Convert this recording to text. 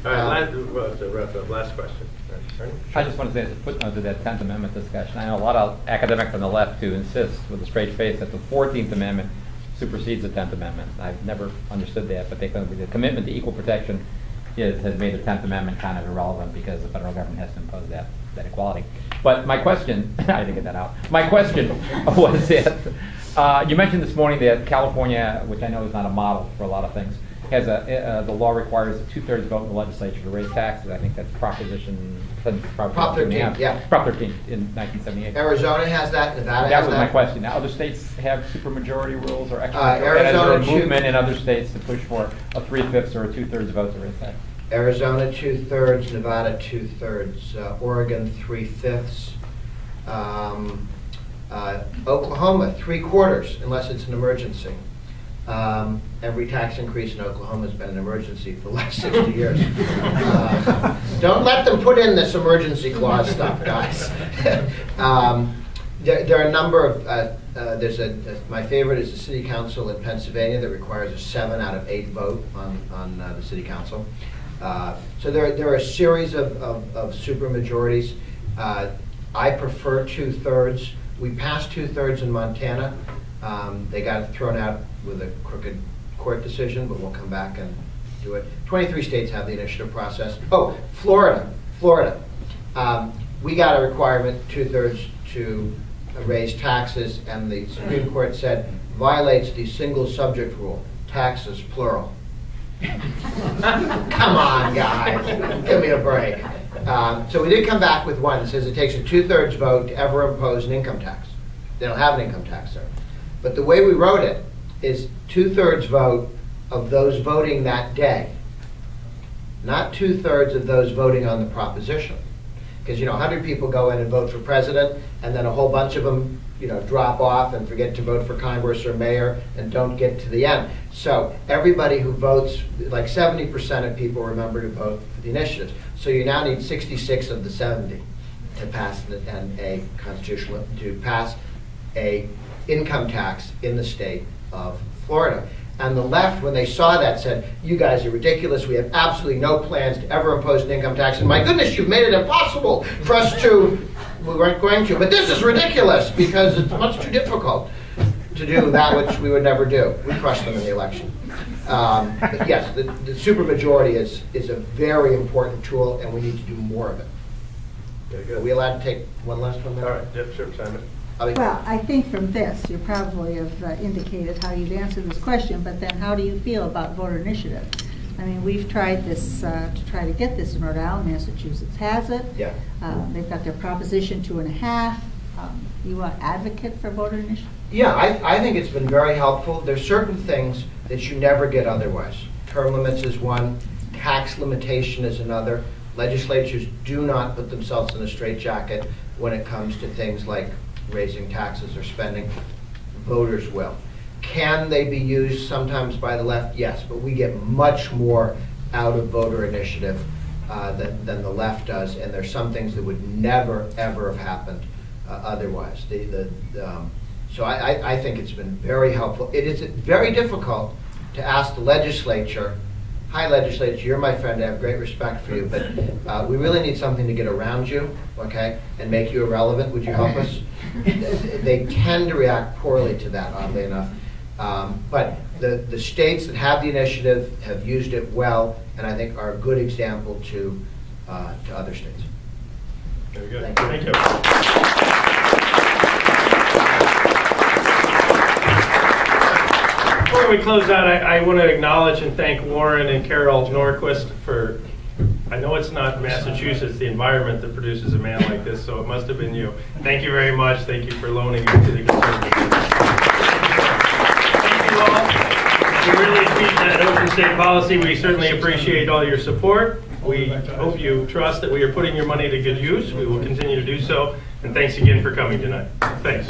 All right, last question. I just want to say as a footnote to that 10th Amendment discussion, I know a lot of academics on the left who insist with a straight face that the 14th Amendment supersedes the 10th Amendment. I've never understood that, but they think the commitment to equal protection has made the 10th Amendment kind of irrelevant because the federal government has to impose that equality. But my question, I didn't get that out. My question was that you mentioned this morning that California, which I know is not a model for a lot of things, has the law requires a 2/3 vote in the legislature to raise taxes. I think that's Prop 13, yeah. Prop 13 in 1978. Arizona has that. Nevada has that. That was my question. Now, other states have supermajority rules or extra Arizona movement in other states to push for a 3/5 or a 2/3 vote to raise taxes. Arizona 2/3, Nevada 2/3, Oregon 3/5, Oklahoma 3/4 unless it's an emergency. Every tax increase in Oklahoma has been an emergency for the last 60 years. Don't let them put in this emergency clause stuff, guys. There are a number of, my favorite is the city council in Pennsylvania that requires a 7 out of 8 vote on the city council. So there are a series of supermajorities. I prefer 2/3. We passed 2/3 in Montana. They got thrown out with a crooked court decision, but we'll come back and do it. 23 states have the initiative process. Oh, Florida. We got a requirement 2/3 to raise taxes, and the Supreme Court said violates the single subject rule, taxes plural. Come on, guys, give me a break. So we did come back with one that says it takes a 2/3 vote to ever impose an income tax. They don't have an income tax there. But the way we wrote it is 2/3 vote of those voting that day, not 2/3 of those voting on the proposition. Because 100 people go in and vote for president, and then a whole bunch of them drop off and forget to vote for Congress or mayor and don't get to the end. So everybody who votes, like 70% of people remember to vote for the initiatives. So you now need 66 of the 70 to pass to pass a income tax in the state of Florida. And the left, when they saw that, said, you guys are ridiculous. We have absolutely no plans to ever impose an income tax. And my goodness, you've made it impossible for us to, we weren't going to. But this is ridiculous because it's much too difficult to do that which we would never do. We crushed them in the election. But yes, the supermajority is a very important tool, and we need to do more of it. Very good. Are we allowed to take one last one? All right, yep, sure, Simon. Well, I think from this, you probably have indicated how you'd answer this question, but then how do you feel about voter initiative? I mean, we've tried this to try to get this in Rhode Island. Massachusetts has it. Yeah. They've got their Proposition 2.5. You are advocate for voter initiative? Yeah, I think it's been very helpful. There's certain things that you never get otherwise. Term limits is one, tax limitation is another. Legislatures do not put themselves in a straitjacket when it comes to things like raising taxes or spending. Voters will. Can they be used sometimes by the left? Yes, but we get much more out of voter initiative than the left does, and there's some things that would never, ever have happened otherwise. So I think it's been very helpful. It is very difficult to ask the legislature, hi legislature, you're my friend, I have great respect for you, but we really need something to get around you, okay, and make you irrelevant. Would you help us? They tend to react poorly to that, oddly enough. But the states that have the initiative have used it well, and I think are a good example to other states. Very good. Thank you. Before we close out, I want to acknowledge and thank Warren and Carol Norquist for, I know it's not Massachusetts, the environment that produces a man like this, so it must have been you. Thank you very much. Thank you for loaning me to the conservative. Thank you all. We really appreciate that open state policy. We certainly appreciate all your support. We hope you trust that we are putting your money to good use. We will continue to do so. And thanks again for coming tonight. Thanks.